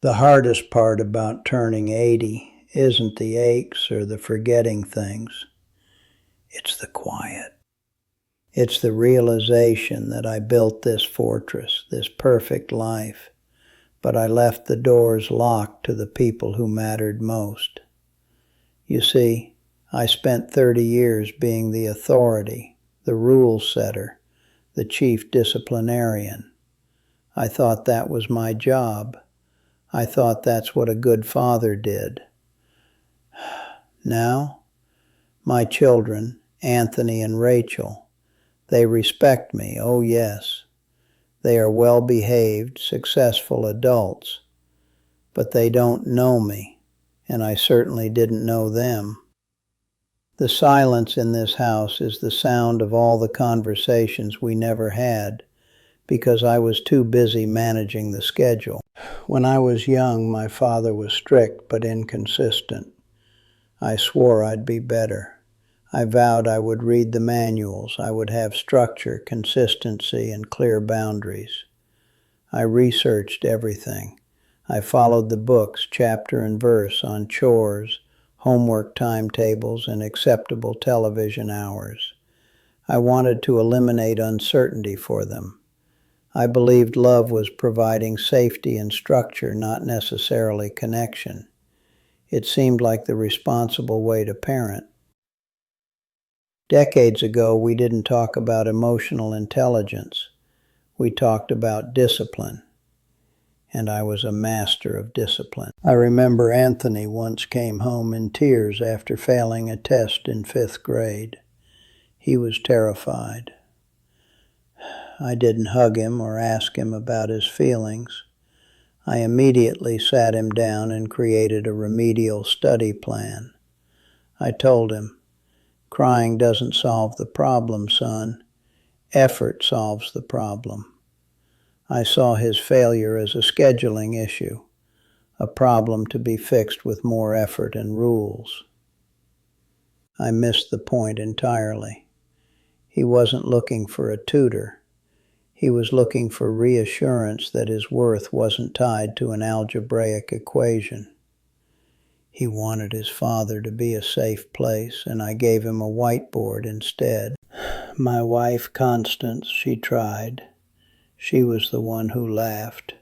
The hardest part about turning 80 isn't the aches or the forgetting things. It's the quiet. It's the realization that I built this fortress, this perfect life, but I left the doors locked to the people who mattered most. You see, I spent 30 years being the authority, the rule setter, the chief disciplinarian. I thought that was my job. I thought that's what a good father did. Now, my children, Anthony and Rachel, they respect me, oh yes. They are well-behaved, successful adults, but they don't know me, and I certainly didn't know them. The silence in this house is the sound of all the conversations we never had, because I was too busy managing the schedule. When I was young, my father was strict but inconsistent. I swore I'd be better. I vowed I would read the manuals. I would have structure, consistency, and clear boundaries. I researched everything. I followed the books, chapter and verse, on chores, homework timetables, and acceptable television hours. I wanted to eliminate uncertainty for them. I believed love was providing safety and structure, not necessarily connection. It seemed like the responsible way to parent. Decades ago, we didn't talk about emotional intelligence. We talked about discipline. And I was a master of discipline. I remember Anthony once came home in tears after failing a test in 5th grade. He was terrified. I didn't hug him or ask him about his feelings. I immediately sat him down and created a remedial study plan. I told him, "Crying doesn't solve the problem, son. Effort solves the problem." I saw his failure as a scheduling issue, a problem to be fixed with more effort and rules. I missed the point entirely. He wasn't looking for a tutor. He was looking for reassurance that his worth wasn't tied to an algebraic equation. He wanted his father to be a safe place, and I gave him a whiteboard instead. My wife, Constance, she tried. She was the one who laughed,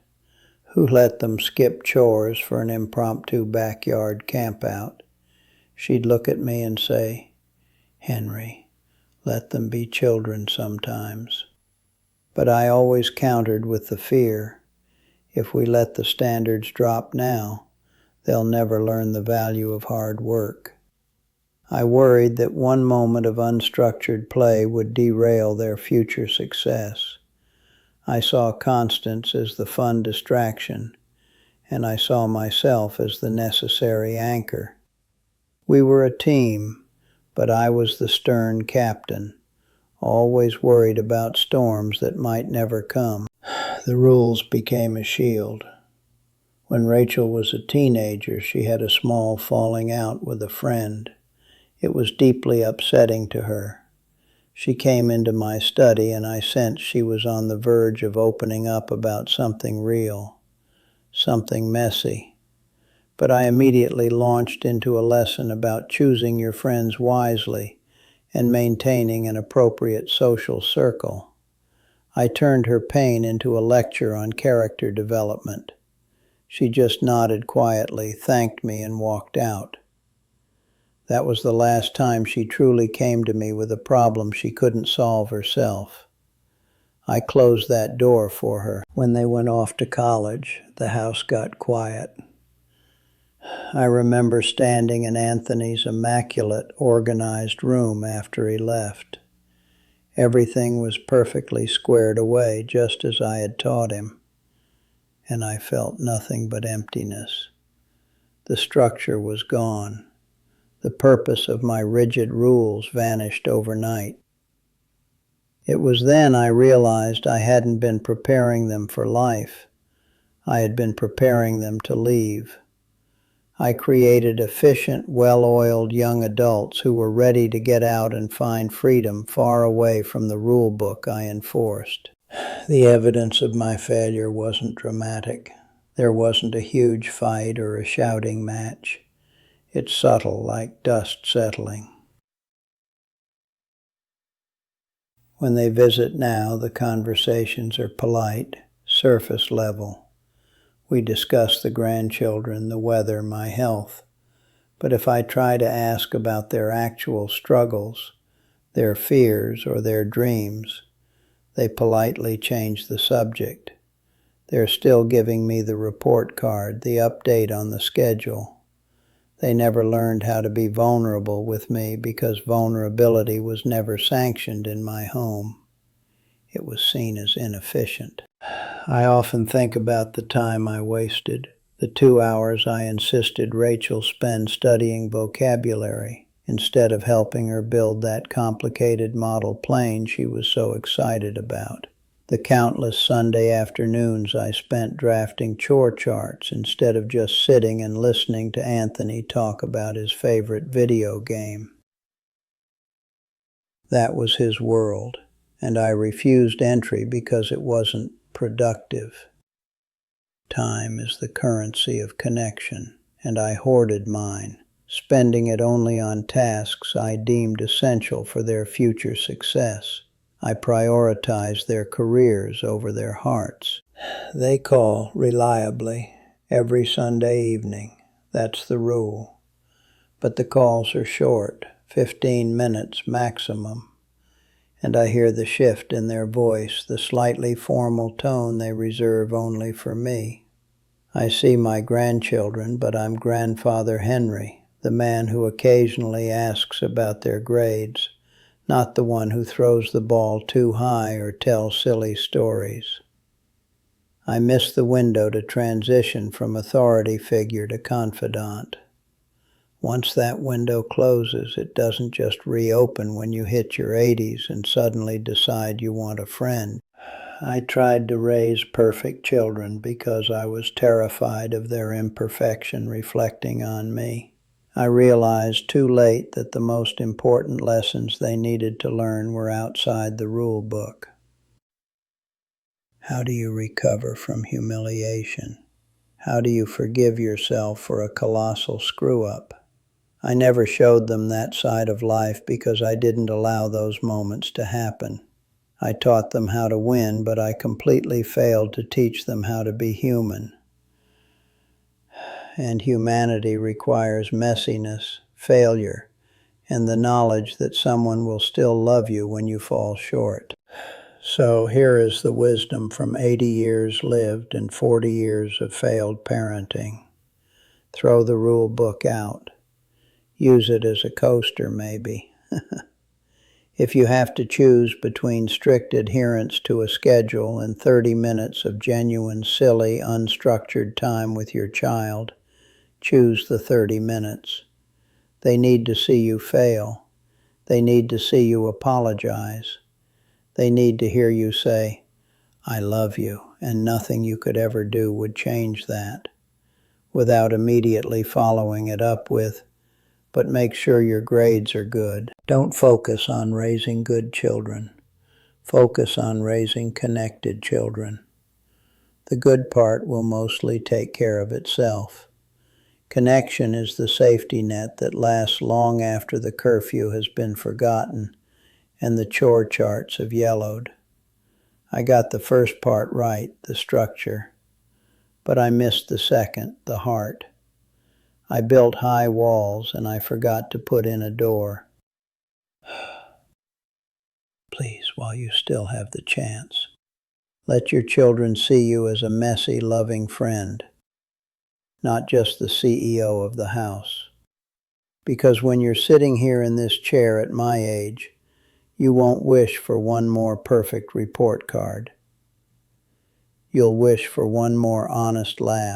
who let them skip chores for an impromptu backyard campout. She'd look at me and say, "Henry, let them be children sometimes." But I always countered with the fear, if we let the standards drop now, they'll never learn the value of hard work. I worried that one moment of unstructured play would derail their future success. I saw Constance as the fun distraction, and I saw myself as the necessary anchor. We were a team, but I was the stern captain, always worried about storms that might never come. The rules became a shield. When Rachel was a teenager, she had a small falling out with a friend. It was deeply upsetting to her. She came into my study, and I sensed she was on the verge of opening up about something real, something messy. But I immediately launched into a lesson about choosing your friends wisely and maintaining an appropriate social circle. I turned her pain into a lecture on character development. She just nodded quietly, thanked me, and walked out. That was the last time she truly came to me with a problem she couldn't solve herself. I closed that door for her. When they went off to college, the house got quiet. I remember standing in Anthony's immaculate, organized room after he left. Everything was perfectly squared away, just as I had taught him, and I felt nothing but emptiness. The structure was gone. The purpose of my rigid rules vanished overnight. It was then I realized I hadn't been preparing them for life. I had been preparing them to leave. I created efficient, well-oiled young adults who were ready to get out and find freedom far away from the rule book I enforced. The evidence of my failure wasn't dramatic. There wasn't a huge fight or a shouting match. It's subtle, like dust settling. When they visit now, the conversations are polite, surface level. We discuss the grandchildren, the weather, my health. But if I try to ask about their actual struggles, their fears, or their dreams, they politely change the subject. They're still giving me the report card, the update on the schedule. They never learned how to be vulnerable with me because vulnerability was never sanctioned in my home. It was seen as inefficient. I often think about the time I wasted, the 2 hours I insisted Rachel spend studying vocabulary instead of helping her build that complicated model plane she was so excited about. The countless Sunday afternoons I spent drafting chore charts instead of just sitting and listening to Anthony talk about his favorite video game. That was his world, and I refused entry because it wasn't productive. Time is the currency of connection, and I hoarded mine, spending it only on tasks I deemed essential for their future success. I prioritized their careers over their hearts. They call reliably every Sunday evening. That's the rule. But the calls are short, 15 minutes maximum. And I hear the shift in their voice, the slightly formal tone they reserve only for me. I see my grandchildren, but I'm Grandfather Henry, the man who occasionally asks about their grades, not the one who throws the ball too high or tells silly stories. I miss the window to transition from authority figure to confidant. Once that window closes, it doesn't just reopen when you hit your 80s and suddenly decide you want a friend. I tried to raise perfect children because I was terrified of their imperfection reflecting on me. I realized too late that the most important lessons they needed to learn were outside the rule book. How do you recover from humiliation? How do you forgive yourself for a colossal screw-up? I never showed them that side of life because I didn't allow those moments to happen. I taught them how to win, but I completely failed to teach them how to be human. And humanity requires messiness, failure, and the knowledge that someone will still love you when you fall short. So here is the wisdom from 80 years lived and 40 years of failed parenting. Throw the rule book out. Use it as a coaster, maybe. If you have to choose between strict adherence to a schedule and 30 minutes of genuine, silly, unstructured time with your child, choose the 30 minutes. They need to see you fail. They need to see you apologize. They need to hear you say, "I love you," and nothing you could ever do would change that, without immediately following it up with, "But make sure your grades are good." Don't focus on raising good children. Focus on raising connected children. The good part will mostly take care of itself. Connection is the safety net that lasts long after the curfew has been forgotten and the chore charts have yellowed. I got the first part right, the structure, but I missed the second, the heart. I built high walls and I forgot to put in a door. Please, while you still have the chance, let your children see you as a messy, loving friend, not just the CEO of the house. Because when you're sitting here in this chair at my age, you won't wish for one more perfect report card. You'll wish for one more honest laugh.